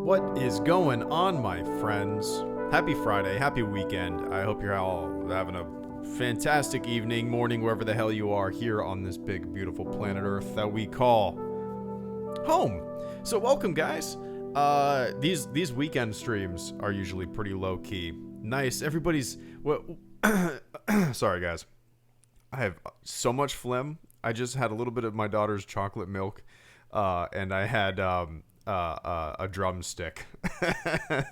What is going on, my friends? Happy Friday, happy weekend. I hope you're all having a fantastic evening, morning, wherever the hell you are here on this big, beautiful planet Earth that we call home. So welcome, guys. These weekend streams are usually pretty low-key. Nice. Everybody's... Well, sorry, guys. I have so much phlegm. I just had a little bit of my daughter's chocolate milk, and I had a drumstick.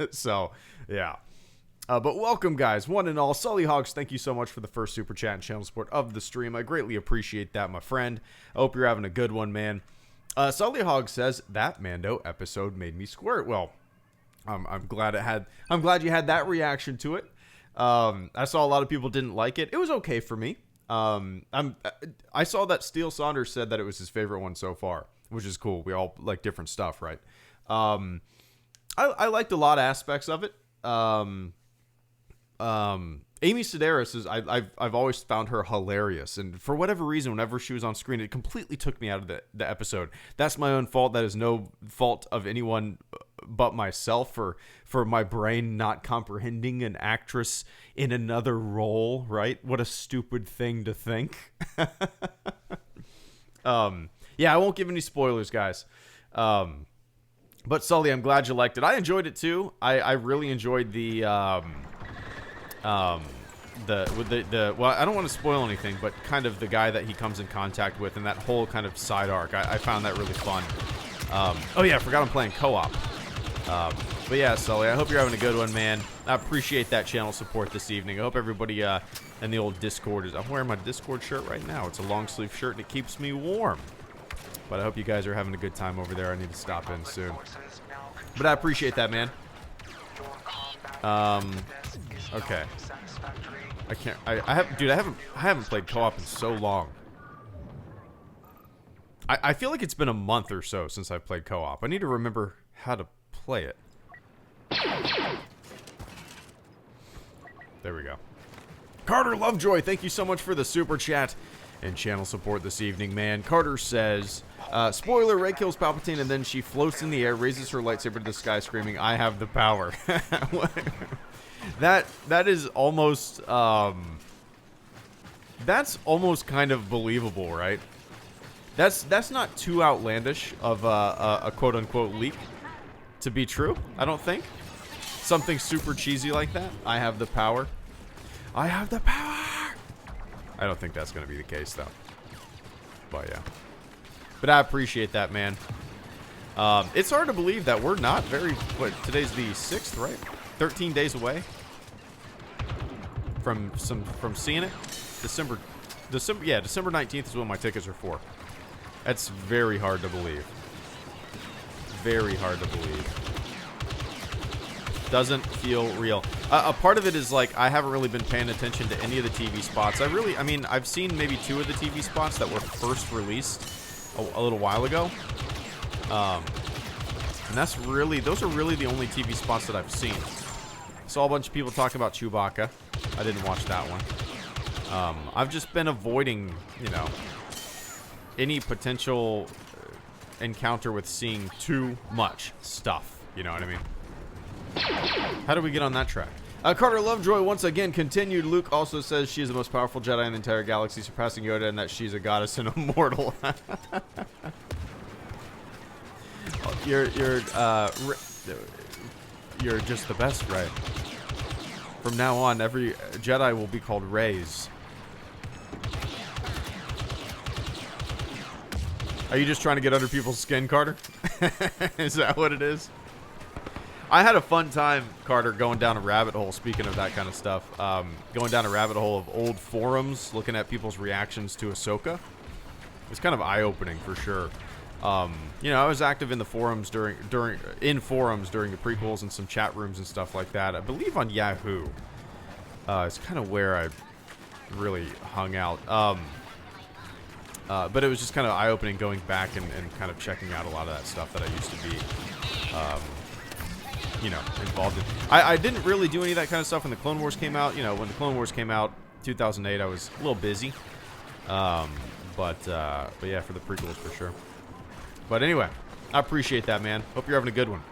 So, yeah. But welcome, guys, one and all. Sully Hogs, thank you so much for the first super chat and channel support of the stream. I greatly appreciate that, my friend. I hope you're having a good one, man. Sully Hog says that Mando episode made me squirt. Well, I'm glad you had that reaction to it. I saw a lot of people didn't like it. It was okay for me. I saw that Steele Saunders said that it was his favorite one so far, which is cool. We all like different stuff, right? I liked a lot of aspects of it. Amy Sedaris is I've always found her hilarious, and for whatever reason, whenever she was on screen, it completely took me out of the episode. That's my own fault. That is no fault of anyone but myself for my brain not comprehending an actress in another role, right? What a stupid thing to think. Yeah, I won't give any spoilers, guys. But Sully, I'm glad you liked it. I enjoyed it too. I really enjoyed the well, I don't want to spoil anything, but kind of the guy that he comes in contact with and that whole kind of side arc. I found that really fun. Oh yeah, I forgot I'm playing co-op. But yeah, Sully, I hope you're having a good one, man. I appreciate that channel support this evening. I hope everybody in the old Discord is... I'm wearing my Discord shirt right now. It's a long sleeve shirt and it keeps me warm. But I hope you guys are having a good time over there. I need to stop in soon. But I appreciate that, man. Okay. I can't... I haven't played co-op in so long. I feel like it's been a month or so since I've played co-op. I need to remember how to play it. There we go. Carter Lovejoy, thank you so much for the super chat and channel support this evening, man. Carter says, spoiler, Rey kills Palpatine and then she floats in the air, raises her lightsaber to the sky screaming, I have the power. That is almost, that's almost kind of believable, right? That's not too outlandish of a quote-unquote leak to be true, I don't think. Something super cheesy like that. I have the power. I have the power! I don't think that's going to be the case, though. But, yeah. But I appreciate that, man. It's hard to believe that we're not very... What, today's the 6th, right? 13 days away from seeing it. December 19th is when my tickets are for. That's very hard to believe. Very hard to believe. Doesn't feel real. A part of it is like I haven't really been paying attention to any of the TV spots. I mean, I've seen maybe 2 of the TV spots that were first released a little while ago. And those are really the only TV spots that I've seen. Saw a bunch of people talk about Chewbacca. I didn't watch that one. I've just been avoiding, you know, any potential encounter with seeing too much stuff. You know what I mean? How do we get on that track? Carter Lovejoy once again continued. Luke also says she is the most powerful Jedi in the entire galaxy, surpassing Yoda, and that she's a goddess and immortal. You're just the best, right? From now on, every Jedi will be called Reys. Are you just trying to get under people's skin, Carter? Is that what it is? I had a fun time, Carter, going down a rabbit hole, speaking of that kind of stuff. Going down a rabbit hole of old forums, looking at people's reactions to Ahsoka. It was kind of eye-opening, for sure. You know, I was active in the forums during the prequels and some chat rooms and stuff like that. I believe on Yahoo. It's kind of where I really hung out. But it was just kind of eye-opening going back and kind of checking out a lot of that stuff that I used to be, you know, involved in. I didn't really do any of that kind of stuff when the Clone Wars came out. You know, when the Clone Wars came out, 2008, I was a little busy. But yeah, for the prequels for sure. But anyway, I appreciate that, man. Hope you're having a good one.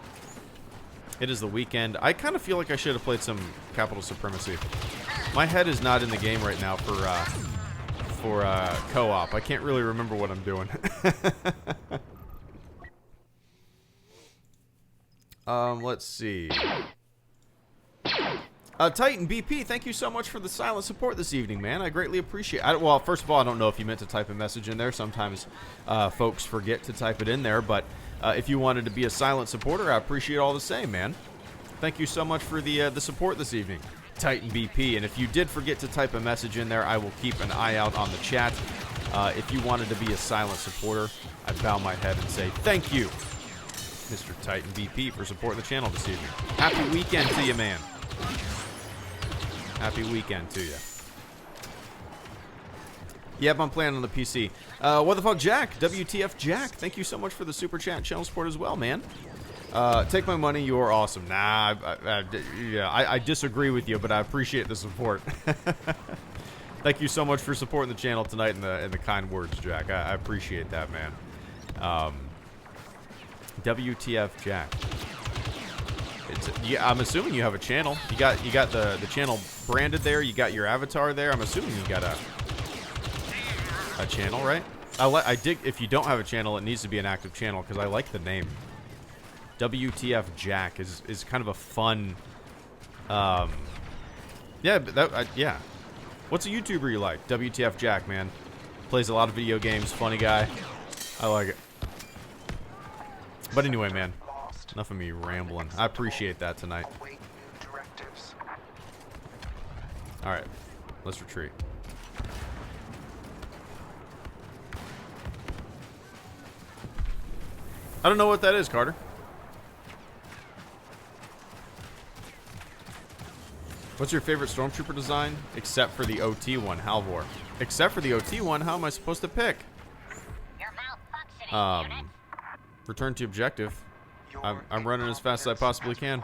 It is the weekend. I kind of feel like I should have played some Capital Supremacy. My head is not in the game right now for co-op. I can't really remember what I'm doing. Let's see. Titan BP, thank you so much for the silent support this evening, man. I greatly appreciate it. Well, first of all, I don't know if you meant to type a message in there. Sometimes folks forget to type it in there, but if you wanted to be a silent supporter, I appreciate all the same, man. Thank you so much for the support this evening, Titan BP. And if you did forget to type a message in there, I will keep an eye out on the chat. If you wanted to be a silent supporter, I bow my head and say thank you, Mr. Titan BP, for supporting the channel this evening. Happy weekend to you, man. Happy weekend to you. Yep, I'm playing on the PC. What the fuck, Jack? WTF Jack, thank you so much for the super chat channel support as well, man. Take my money, you are awesome. Nah, I disagree with you, but I appreciate the support. Thank you so much for supporting the channel tonight and the kind words, Jack. I appreciate that, man. WTF Jack. Yeah, I'm assuming you have a channel. You got the channel branded there. You got your avatar there. I'm assuming you got a channel, right? I dig. If you don't have a channel, it needs to be an active channel because I like the name. WTF Jack is kind of a fun. Yeah, yeah. What's a YouTuber you like? WTF Jack, man. Plays a lot of video games. Funny guy. I like it. But anyway, man. Enough of me rambling. I appreciate that tonight. Alright. Let's retreat. I don't know what that is, Carter. What's your favorite Stormtrooper design? Except for the OT one, Halvor. Except for the OT one, how am I supposed to pick? Return to objective. I'm running as fast as I possibly can.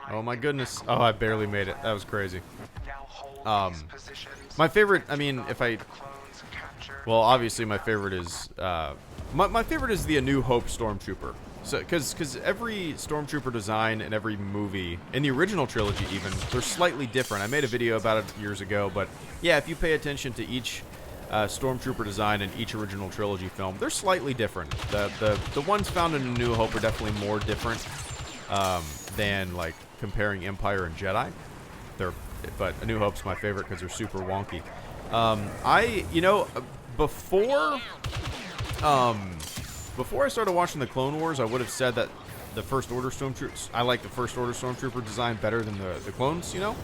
Oh my goodness. Oh, I barely made it. That was crazy. My favorite, I mean, if I... Well, obviously my favorite is... My favorite is the A New Hope Stormtrooper. So, because every Stormtrooper design in every movie, in the original trilogy even, they're slightly different. I made a video about it years ago, but yeah, if you pay attention to each Stormtrooper design in each original trilogy film, they're slightly different. The ones found in A New Hope are definitely more different than, like, comparing Empire and Jedi. But A New Hope's my favorite because they're super wonky. Before I started watching the Clone Wars, I would have said that the First Order Stormtroopers, I like the First Order Stormtrooper design better than the clones, you know?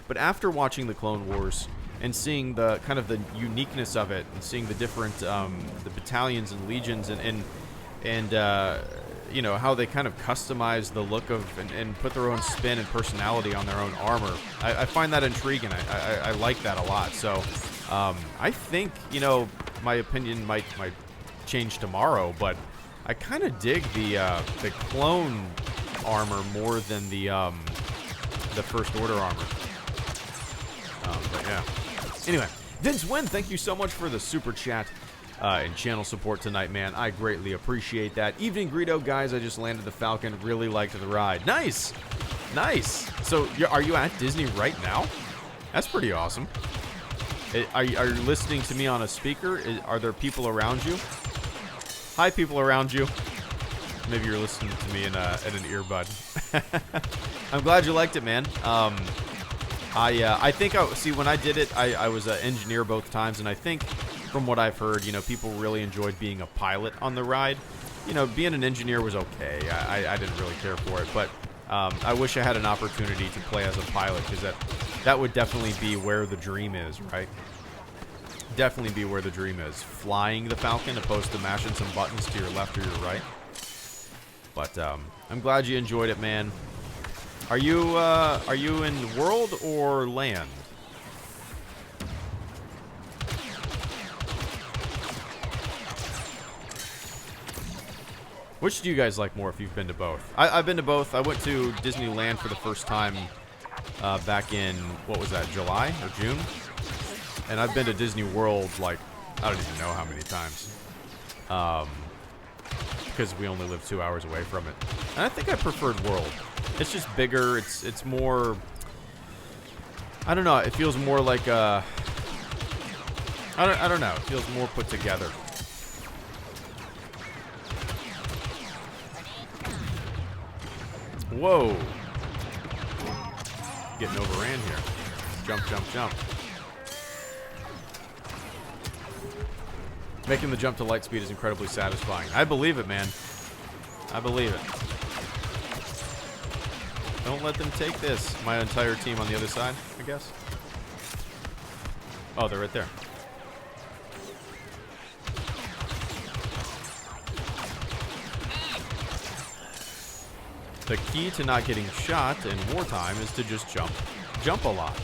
But after watching the Clone Wars and seeing the kind of the uniqueness of it, and seeing the different the battalions and legions and you know, how they kind of customize the look of and put their own spin and personality on their own armor, I find that intriguing. I like that a lot. So I think, you know, my opinion might change tomorrow, but I kind of dig the clone armor more than the First Order armor. But yeah. Anyway, Vince Wynn, thank you so much for the super chat and channel support tonight, man. I greatly appreciate that. Evening Greedo, guys. I just landed the Falcon. Really liked the ride. Nice, nice. So, are you at Disney right now? That's pretty awesome. Are you listening to me on a speaker? Are there people around you? Hi, people around you. Maybe you're listening to me in an earbud. I'm glad you liked it, man. I think see, when I did it, I was an engineer both times, and I think from what I've heard, you know, people really enjoyed being a pilot on the ride. You know, being an engineer was okay. I didn't really care for it, but I wish I had an opportunity to play as a pilot, because that would definitely be where the dream is, right? Definitely be where the dream is. Flying the Falcon opposed to mashing some buttons to your left or your right. But I'm glad you enjoyed it, man. Are you in world or land? Which do you guys like more if you've been to both? I've been to both. I went to Disneyland for the first time back in, what was that, July or June? And I've been to Disney World, like, I don't even know how many times. because we only live 2 hours away from it. And I think I preferred World. It's just bigger. It's more... I don't know. It feels more like a... I don't know. It feels more put together. Whoa. Getting overran here. Jump, jump, jump. Making the jump to light speed is incredibly satisfying. I believe it, man. I believe it. Don't let them take this. My entire team on the other side, I guess. Oh, they're right there. The key to not getting shot in wartime is to just jump. Jump a lot.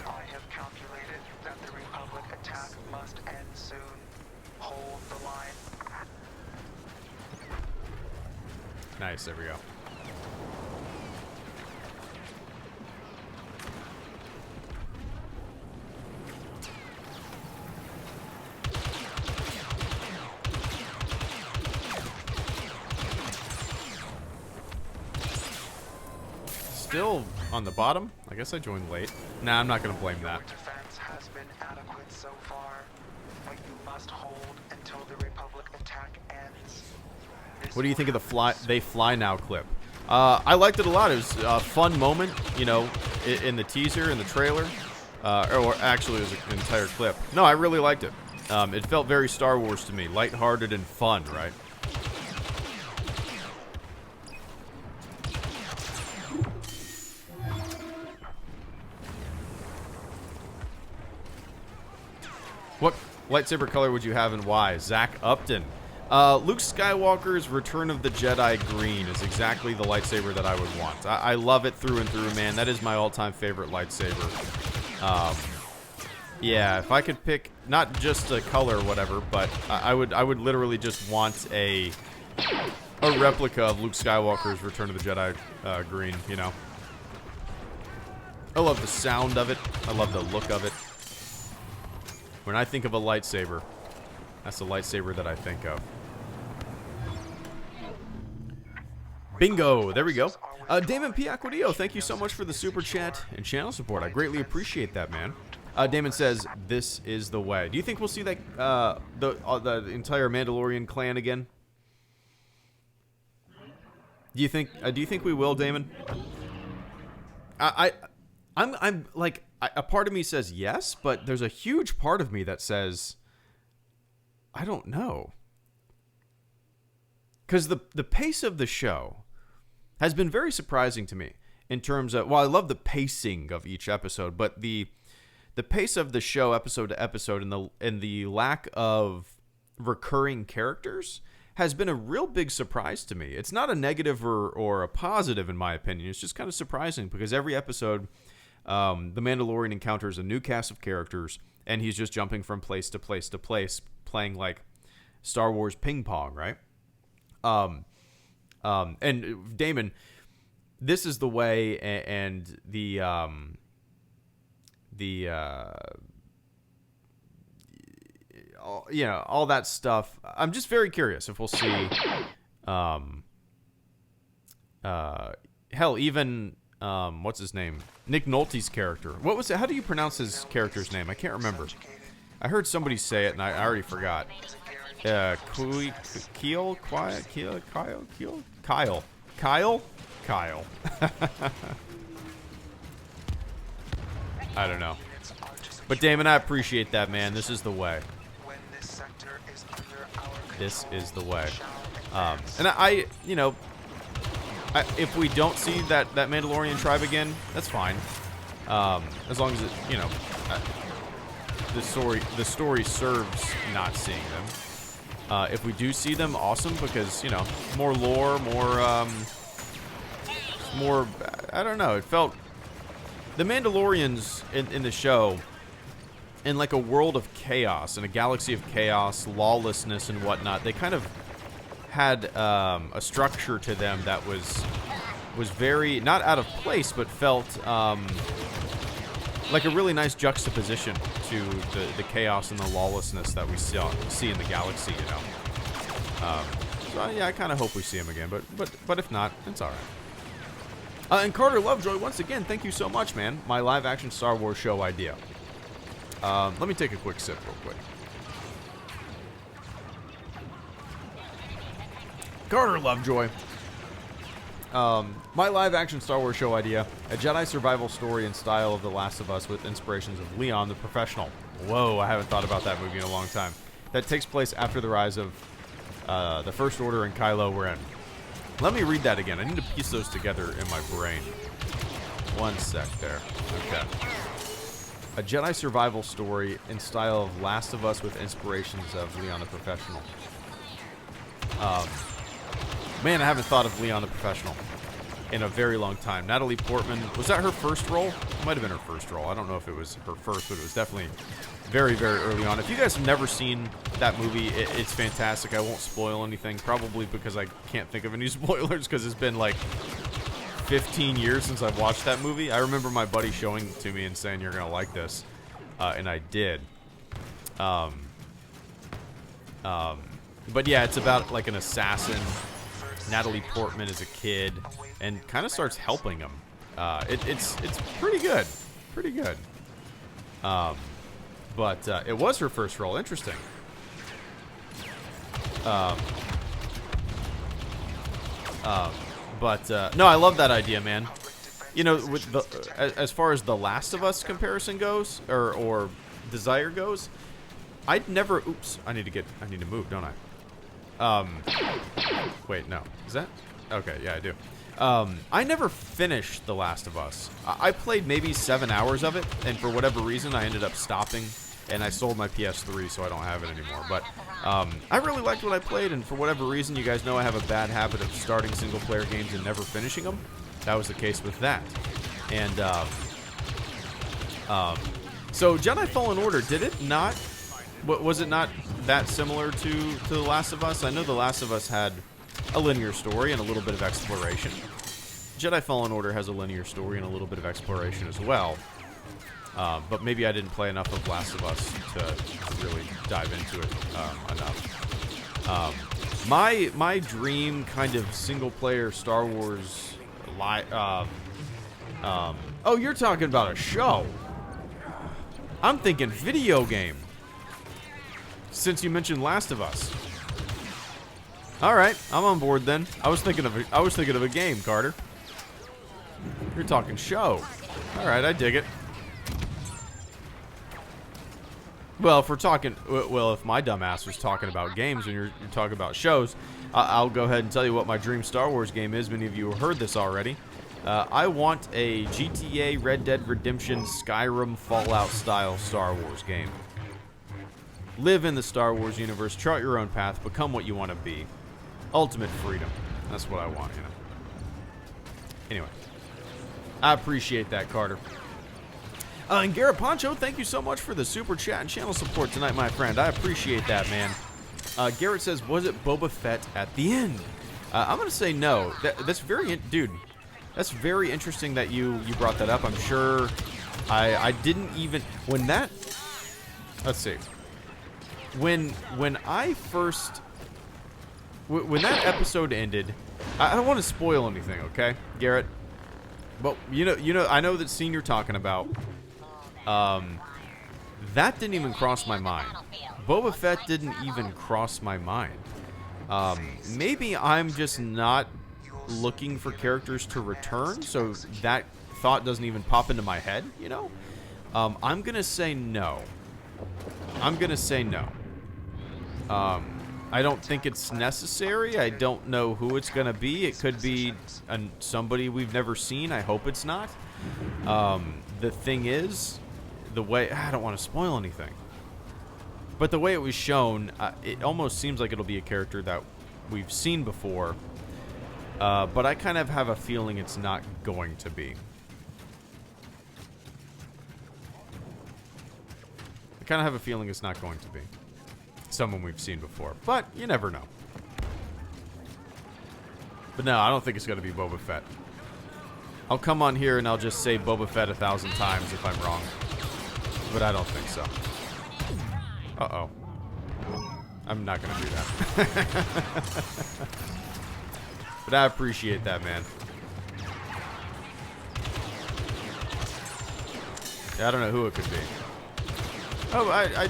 I have calculated that the Republic attack must end soon. Hold the line. Nice, there we go. Still on the bottom? I guess I joined late. Nah, I'm not going to blame that. Defense has been adequate so far, but you must hold until the Republic attack ends. What do you think of the They Fly Now clip? I liked it a lot. It was a fun moment, you know, in the teaser, in the trailer. Or actually, it was an entire clip. No, I really liked it. It felt very Star Wars to me. Lighthearted and fun, right? What lightsaber color would you have and why? Zach Upton. Luke Skywalker's Return of the Jedi green is exactly the lightsaber that I would want. I love it through and through, man. That is my all-time favorite lightsaber. Yeah, if I could pick not just a color or whatever, but I would literally just want a replica of Luke Skywalker's Return of the Jedi green, you know. I love the sound of it. I love the look of it. When I think of a lightsaber, that's the lightsaber that I think of. Bingo! There we go. Damon P. Aquadio, thank you so much for the super chat and channel support. I greatly appreciate that, man. Damon says, this is the way. Do you think we'll see that the entire Mandalorian clan again? Do you think we will, Damon? I'm like, a part of me says yes, but there's a huge part of me that says, I don't know. Because the pace of the show has been very surprising to me in terms of, well, I love the pacing of each episode, but the pace of the show episode to episode and the lack of recurring characters has been a real big surprise to me. It's not a negative or a positive in my opinion. It's just kind of surprising because every episode, the Mandalorian encounters a new cast of characters and he's just jumping from place to place to place, playing like Star Wars ping pong, right? And Damon, this is the way, and the you know, all that stuff. I'm just very curious if we'll see, hell, even, what's his name? Nick Nolte's character. What was it? How do you pronounce his character's name? I can't remember. I heard somebody say it, and I already forgot. Kyle? I don't know. But Damon, I appreciate that, man. This is the way. This is the way. And I you know, if we don't see that Mandalorian tribe again, that's fine. As long as it, you know, the story serves not seeing them. If we do see them, awesome, because, you know, more lore, more, I don't know, it felt, the Mandalorians in the show, in like a world of chaos, in a galaxy of chaos, lawlessness and whatnot, they kind of had a structure to them that was very, not out of place, but felt like a really nice juxtaposition to the chaos and the lawlessness that we see in the galaxy, you know. So yeah, I kind of hope we see him again, but if not, it's all right. And Carter Lovejoy, once again, thank you so much, man. My live-action Star Wars show idea. Let me take a quick sip real quick. Carter Lovejoy. My live-action Star Wars show idea, a Jedi survival story in style of The Last of Us with inspirations of Leon the Professional. Whoa, I haven't thought about that movie in a long time. That takes place after the rise of the First Order and Kylo Ren. Let me read that again. I need to piece those together in my brain. One sec there. Okay. A Jedi survival story in style of Last of Us with inspirations of Leon the Professional. Man, I haven't thought of Leon the Professional in a very long time. Natalie Portman, was that her first role? It might have been her first role. I don't know if it was her first, but it was definitely very, very early on. If you guys have never seen that movie, it's fantastic. I won't spoil anything, probably because I can't think of any spoilers because it's been like 15 years since I've watched that movie. I remember my buddy showing it to me and saying, "You're going to like this," and I did. But yeah, it's about like an assassin. Natalie Portman is a kid and kind of starts helping him. It's pretty good. Pretty good. But it was her first role. Interesting. No, I love that idea, man. You know, with as far as the Last of Us comparison goes, or Desire goes, I'd never. Oops, I need to move, don't I? Wait, no. Is that? Okay, yeah, I do. I never finished The Last of Us. I played maybe 7 hours of it, and for whatever reason, I ended up stopping, and I sold my PS3, so I don't have it anymore. But I really liked what I played, and for whatever reason, you guys know I have a bad habit of starting single-player games and never finishing them. That was the case with that. And so Jedi Fallen Order, did it not? Was it not that similar to The Last of Us? I know The Last of Us had a linear story and a little bit of exploration. Jedi Fallen Order has a linear story and a little bit of exploration as well. But maybe I didn't play enough of Last of Us to really dive into it enough. My dream kind of single-player Star Wars oh, you're talking about a show. I'm thinking video game. Since you mentioned Last of Us. All right, I'm on board then. I was thinking of a game, Carter. You're talking show. All right, I dig it. Well, if we're talking, well, if my dumbass was talking about games and you're talking about shows, I'll go ahead and tell you what my dream Star Wars game is. Many of you have heard this already. I want a GTA, Red Dead Redemption, Skyrim, Fallout style Star Wars game. Live in the Star Wars universe, chart your own path, become what you want to be. Ultimate freedom. That's what I want, you know. Anyway. I appreciate that, Carter. And Garrett Poncho, thank you so much for the super chat and channel support tonight, my friend. I appreciate that, man. Garrett says, was it Boba Fett at the end? I'm going to say no. That's very... Dude, that's very interesting that you brought that up. I'm sure I didn't even... When that... Let's see. When I first... When that episode ended... I don't want to spoil anything, okay, Garrett? But, you know, I know that scene you're talking about... that didn't even cross my mind. Boba Fett didn't even cross my mind. Maybe I'm just not looking for characters to return, so that thought doesn't even pop into my head, you know? I'm gonna say no. I'm gonna say no. I don't think it's necessary. I don't know who it's gonna be. It could be somebody we've never seen. I hope it's not. The thing is, the way... I don't want to spoil anything. But the way it was shown, it almost seems like it'll be a character that we've seen before. But I kind of have a feeling it's not going to be. I kind of have a feeling it's not going to be someone we've seen before. But you never know. But no, I don't think it's going to be Boba Fett. I'll come on here and I'll just say Boba Fett 1,000 times if I'm wrong. But I don't think so. Uh-oh. I'm not gonna do that. But I appreciate that, man. Yeah, I don't know who it could be. Oh, I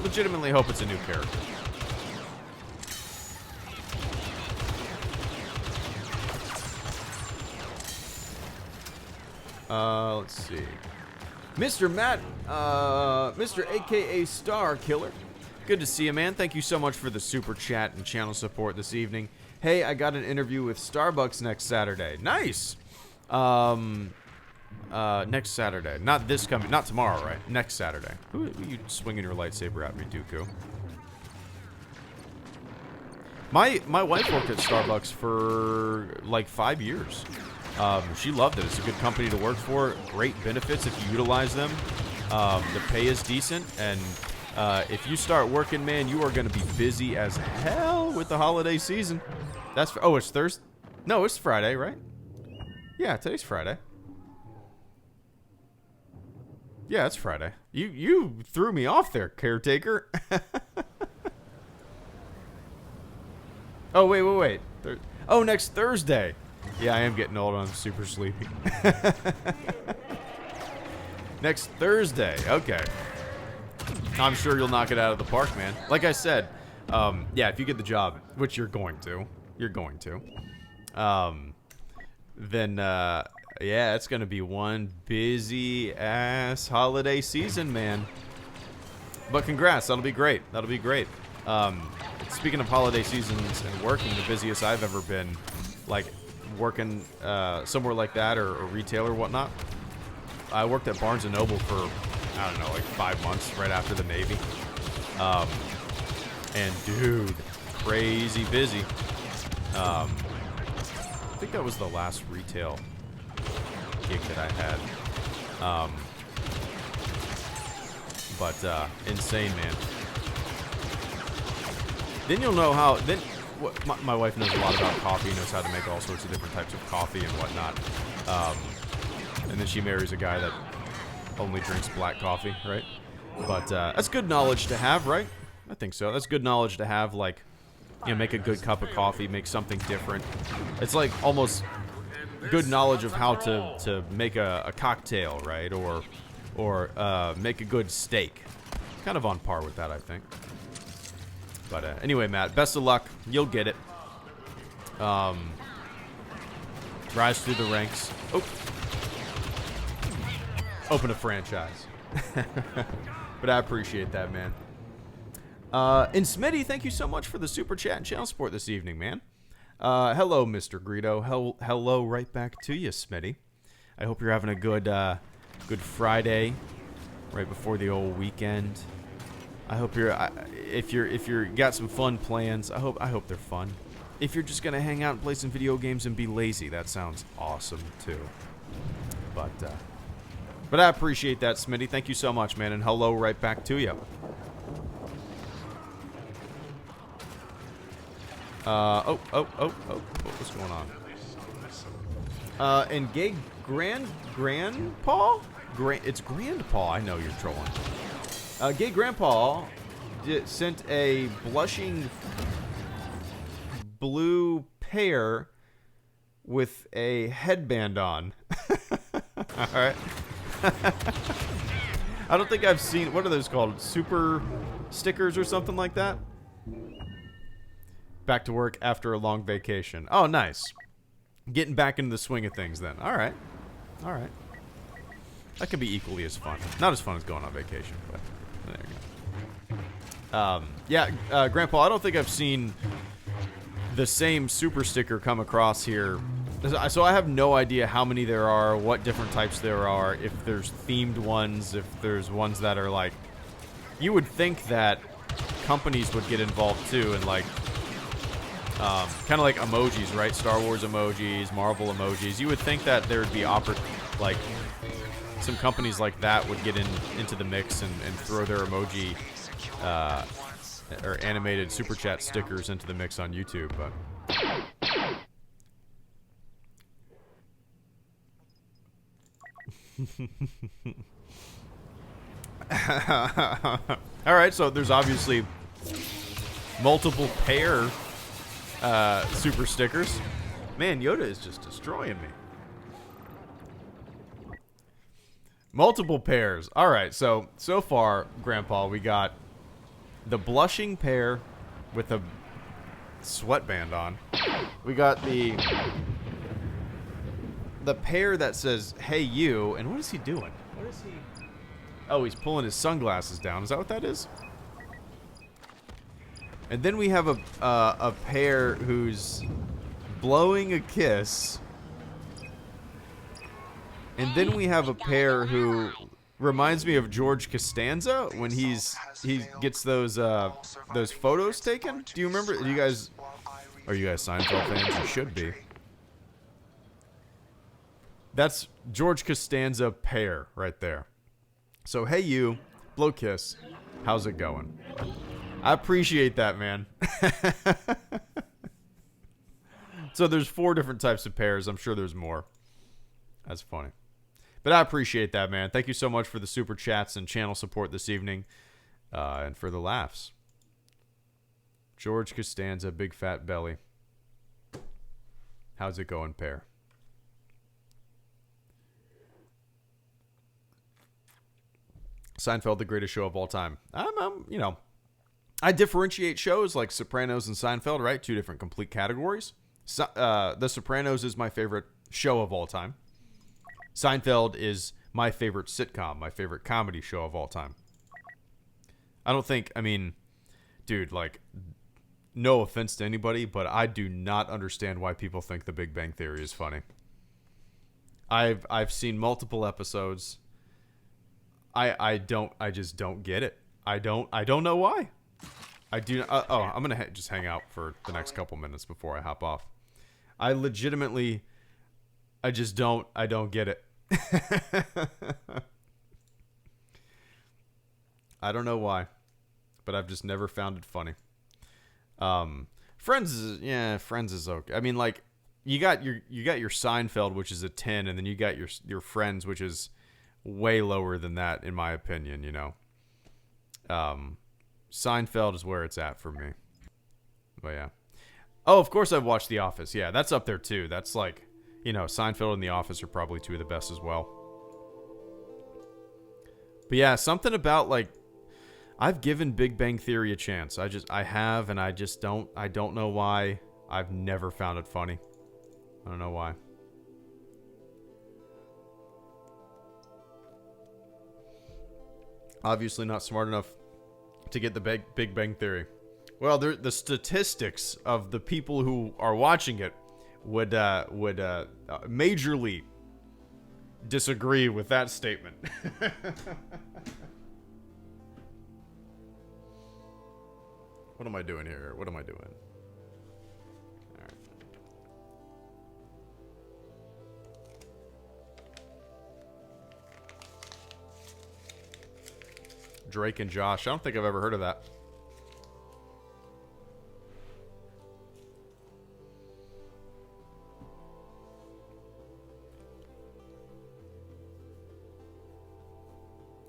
legitimately hope it's a new character. Let's see. Mr. Matt, Mr. AKA Star Killer. Good to see you, man. Thank you so much for the super chat and channel support this evening. Hey, I got an interview with Starbucks next Saturday. Nice. Next Saturday. Not this coming, not tomorrow, right? Next Saturday. Who are you swinging your lightsaber at me, Dooku? My wife worked at Starbucks for like 5 years. She loved it. It's a good company to work for. Great benefits if you utilize them. The pay is decent, and if you start working, man, you are going to be busy as hell with the holiday season. That's oh, it's Thursday. No, it's Friday, right? Yeah, today's Friday. Yeah, it's Friday. You threw me off there, caretaker. Oh, wait. Oh, next Thursday. Yeah, I am getting old. I'm super sleepy. Next Thursday. Okay. I'm sure you'll knock it out of the park, man. Like I said, yeah, if you get the job, which you're going to, then, yeah, it's going to be one busy-ass holiday season, man. But congrats. That'll be great. That'll be great. Speaking of holiday seasons and working, the busiest I've ever been, like, working somewhere like that or retail or whatnot. I worked at Barnes & Noble for, I don't know, like 5 months right after the Navy. And, dude, crazy busy. I think that was the last retail gig that I had. But insane, man. Then you'll know how. Then my wife knows a lot about coffee, knows how to make all sorts of different types of coffee and whatnot. And then she marries a guy that only drinks black coffee, right? But that's good knowledge to have, right? I think so. That's good knowledge to have, like, you know, make a good cup of coffee, make something different. It's like almost good knowledge of how to make a cocktail, right? Or make a good steak. Kind of on par with that, I think. But anyway, Matt, best of luck. You'll get it. Rise through the ranks. Oh. Open a franchise. But I appreciate that, man. And Smitty, thank you so much for the super chat and channel support this evening, man. Hello, Mr. Greedo. Hello right back to you, Smitty. I hope you're having a good Friday right before the old weekend. I hope if you're got some fun plans, I hope they're fun. If you're just gonna hang out and play some video games and be lazy, that sounds awesome too. But I appreciate that, Smitty. Thank you so much, man, and hello right back to you. What's going on? And gay grandpa? It's grandpa. I know you're trolling. Gay grandpa sent a blushing blue pear with a headband on. All right. I don't think I've seen, what are those called? Super stickers or something like that? Back to work after a long vacation. Oh, nice. Getting back into the swing of things then. All right. All right. That could be equally as fun. Not as fun as going on vacation, but there you go. Yeah, Grandpa, I don't think I've seen the same super sticker come across here. So I have no idea how many there are, what different types there are, if there's themed ones, if there's ones that are like... You would think that companies would get involved too, and like... kind of like emojis, right? Star Wars emojis, Marvel emojis. You would think that there would be like some companies like that would get into the mix and throw their emoji or animated super chat stickers into the mix on YouTube, but All right, so there's obviously multiple pair super stickers. Man, Yoda is just destroying me. Multiple pairs. All right, so far, Grandpa, we got the blushing pair with a sweatband on. We got the pair that says, "Hey, you," and what is he doing? What is he? Oh, he's pulling his sunglasses down. Is that what that is? And then we have a pair who's blowing a kiss. And then we have a pair who reminds me of George Costanza when he gets those photos taken. Do you remember? Are you guys Seinfeld fans? You should be. That's George Costanza pair right there. So, hey you, blow kiss. How's it going? I appreciate that, man. So there's 4 different types of pairs. I'm sure there's more. That's funny. But I appreciate that, man. Thank you so much for the super chats and channel support this evening. And for the laughs. George Costanza, big fat belly. How's it going, pair? Seinfeld, the greatest show of all time. You know, I differentiate shows like Sopranos and Seinfeld, right? 2 different complete categories. The Sopranos is my favorite show of all time. Seinfeld is my favorite sitcom, my favorite comedy show of all time. I mean, dude, like, no offense to anybody, but I do not understand why people think The Big Bang Theory is funny. I've seen multiple episodes. I just don't get it. I don't know why. I'm gonna just hang out for the next couple minutes before I hop off. I don't get it. I don't know why, but I've just never found it funny. Friends is okay. I mean, like, you got your Seinfeld, which is a 10, and then you got your Friends, which is way lower than that, in my opinion, you know. Seinfeld is where it's at for me. But yeah. Oh, of course I've watched The Office. Yeah, that's up there too. That's like, you know, Seinfeld and The Office are probably 2 of the best as well. But yeah, something about, like, I've given Big Bang Theory a chance. I don't know why. I've never found it funny. I don't know why. Obviously not smart enough to get the Big Bang Theory. Well, the statistics of the people who are watching it would majorly disagree with that statement. What am I doing here? What am I doing? All right. Drake and Josh. I don't think I've ever heard of that.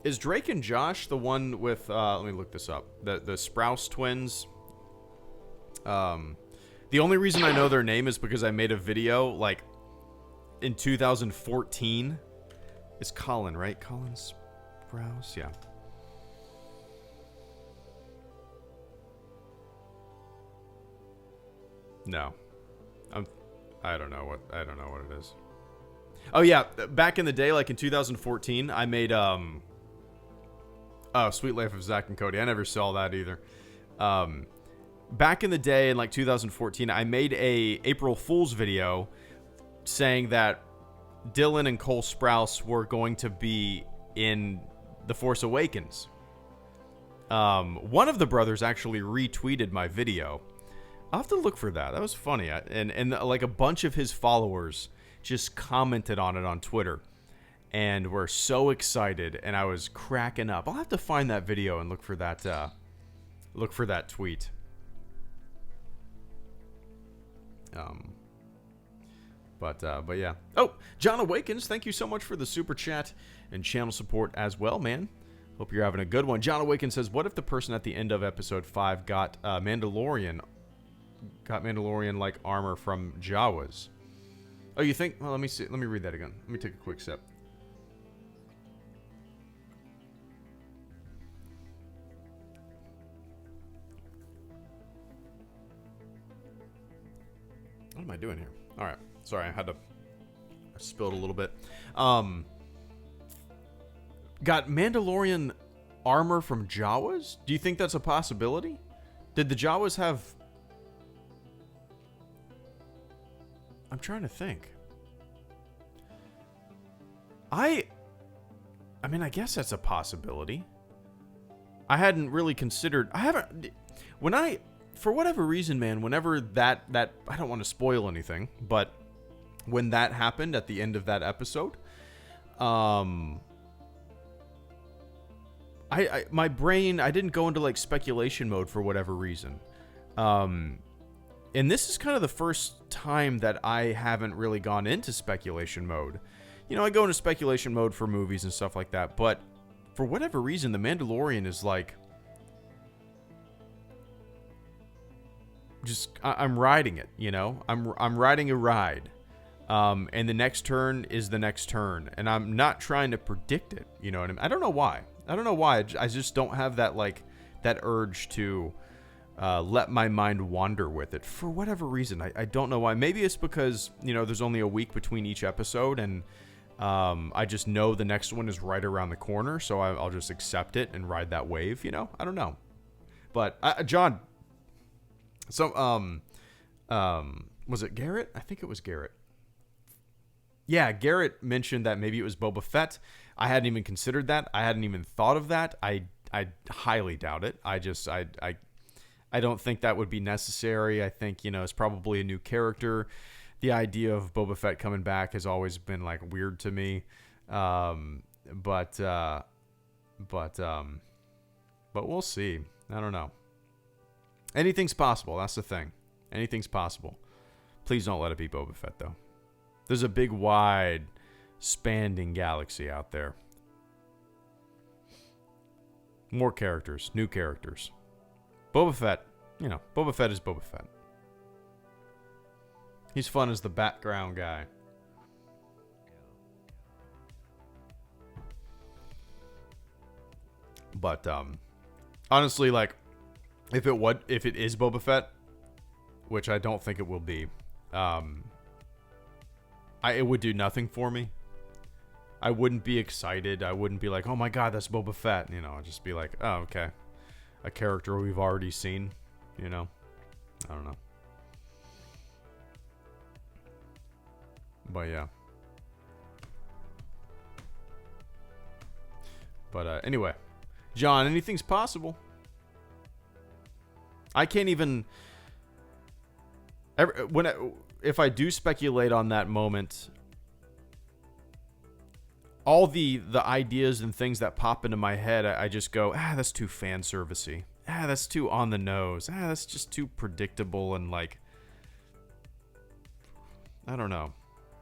Is Drake and Josh the one with, let me look this up, the Sprouse twins? The only reason I know their name is because I made a video, like, in 2014. It's Colin, right? Colin Sprouse? Yeah. No. I don't know what it is. Oh, yeah. Back in the day, like in 2014, I made, oh, Sweet Life of Zach and Cody. I never saw that either. Back in the day, in like 2014, I made a April Fool's video saying that Dylan and Cole Sprouse were going to be in The Force Awakens. One of the brothers actually retweeted my video. I'll have to look for that. That was funny. And like a bunch of his followers just commented on it on Twitter. And we're so excited, and I was cracking up. I'll have to find that video and look for that tweet. But yeah. Oh, John Awakens, thank you so much for the super chat and channel support as well, man. Hope you're having a good one. John Awakens says, what if the person at the end of episode 5 got Mandalorian like armor from Jawas? Oh, you think? Well, let me see. Let me read that again. Let me take a quick sip. What am I doing here? All right. Sorry, I spilled a little bit. Got Mandalorian armor from Jawas? Do you think that's a possibility? Did the Jawas have... I'm trying to think. I mean, I guess that's a possibility. I hadn't really considered... For whatever reason, man, whenever that I don't want to spoil anything, but when that happened at the end of that episode, my brain, I didn't go into like speculation mode for whatever reason. And this is kind of the first time that I haven't really gone into speculation mode. You know, I go into speculation mode for movies and stuff like that, but for whatever reason, The Mandalorian is like, I'm riding it, you know? I'm riding a ride. And the next turn is the next turn. And I'm not trying to predict it, you know what I mean? I don't know why. I just don't have that, like, that urge to let my mind wander with it. For whatever reason, I don't know why. Maybe it's because, you know, there's only a week between each episode, and I just know the next one is right around the corner, so I'll just accept it and ride that wave, you know? I don't know. But, John... So, was it Garrett? I think it was Garrett. Yeah, Garrett mentioned that maybe it was Boba Fett. I hadn't even considered that. I hadn't even thought of that. I highly doubt it. I don't think that would be necessary. I think, you know, it's probably a new character. The idea of Boba Fett coming back has always been, like, weird to me. But we'll see. I don't know. Anything's possible. That's the thing. Anything's possible. Please don't let it be Boba Fett, though. There's a big, wide, spanning galaxy out there. More characters. New characters. Boba Fett. You know, Boba Fett is Boba Fett. He's fun as the background guy. But, honestly, like... If it is Boba Fett, which I don't think it will be, it would do nothing for me. I wouldn't be excited. I wouldn't be like, oh my god, that's Boba Fett. You know, I'd just be like, oh, okay. A character we've already seen, you know? I don't know. But yeah. But anyway. John, anything's possible. I can't even... If I do speculate on that moment, all the ideas and things that pop into my head, I just go, that's too fan servicey. That's too on the nose. That's just too predictable and, like... I don't know.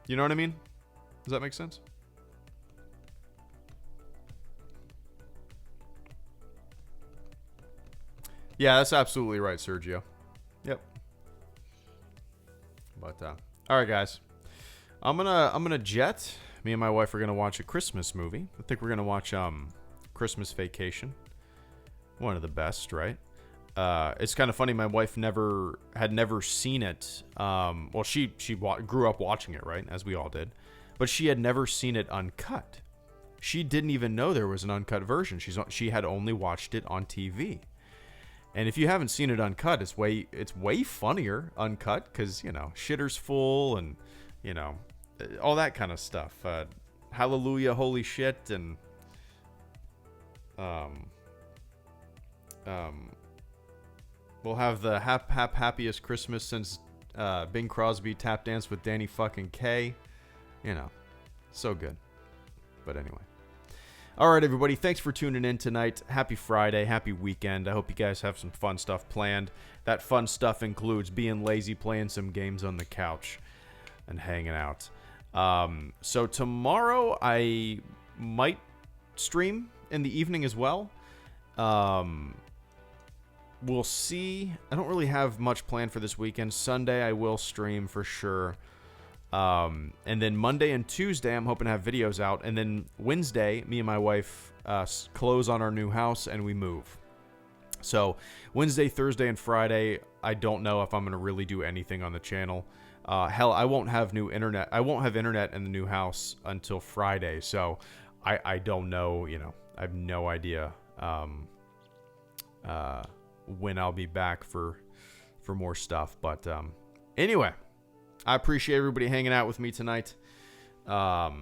You know what I mean? Does that make sense? Yeah, that's absolutely right, Sergio. Yep. But all right, guys. I'm gonna jet. Me and my wife are gonna watch a Christmas movie. I think we're gonna watch Christmas Vacation. One of the best, right? It's kind of funny. My wife had never seen it. Well, she grew up watching it, right, as we all did, but she had never seen it uncut. She didn't even know there was an uncut version. She had only watched it on TV. And if you haven't seen it uncut, it's way funnier uncut because, you know, shitter's full and, you know, all that kind of stuff. Hallelujah, holy shit, and we'll have the happiest Christmas since Bing Crosby tap danced with Danny fucking Kaye. You know, so good. But anyway. All right, everybody. Thanks for tuning in tonight. Happy Friday. Happy weekend. I hope you guys have some fun stuff planned. That fun stuff includes being lazy, playing some games on the couch. and hanging out. So tomorrow I might stream in the evening as well. We'll see. I don't really have much planned for this weekend. Sunday I will stream for sure. And then Monday and Tuesday I'm hoping to have videos out. And then Wednesday, me and my wife close on our new house and we move. So Wednesday, Thursday, and Friday, I don't know if I'm going to really do anything on the channel. Hell, I won't have new internet. I won't have internet in the new house until Friday. So I don't know, you know, I have no idea when I'll be back for more stuff. But anyway, I appreciate everybody hanging out with me tonight. Have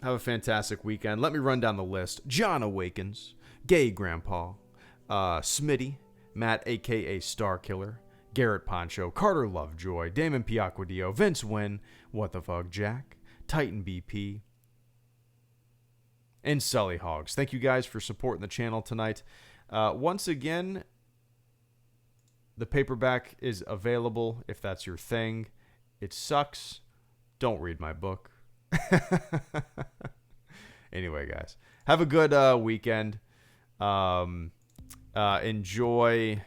a fantastic weekend. Let me run down the list. John Awakens, Gay Grandpa, Smitty, Matt aka Star Killer, Garrett Poncho, Carter Lovejoy, Damon Piacquadio, Vince Wynn, What the Fuck Jack, Titan BP, and Sully Hogs. Thank you guys for supporting the channel tonight. Once again, the paperback is available if that's your thing. It sucks. Don't read my book. Anyway, guys, have a good weekend. Enjoy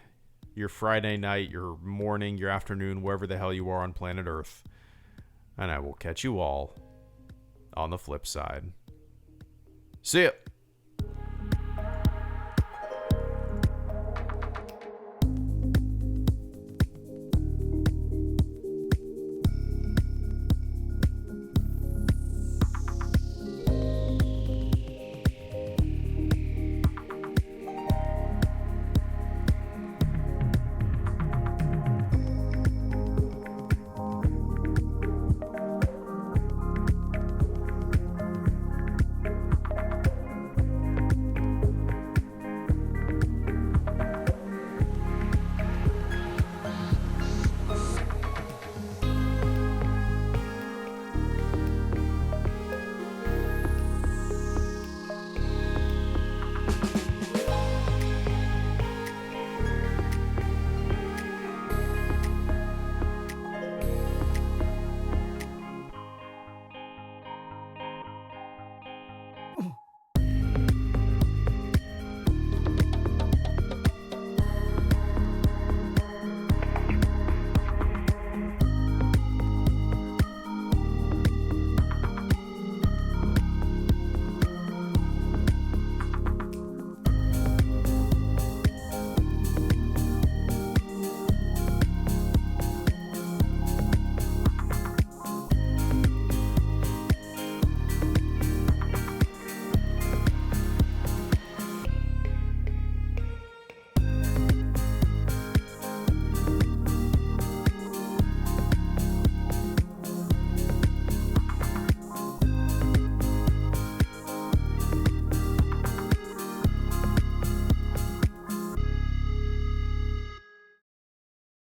your Friday night, your morning, your afternoon, wherever the hell you are on planet Earth. And I will catch you all on the flip side. See ya.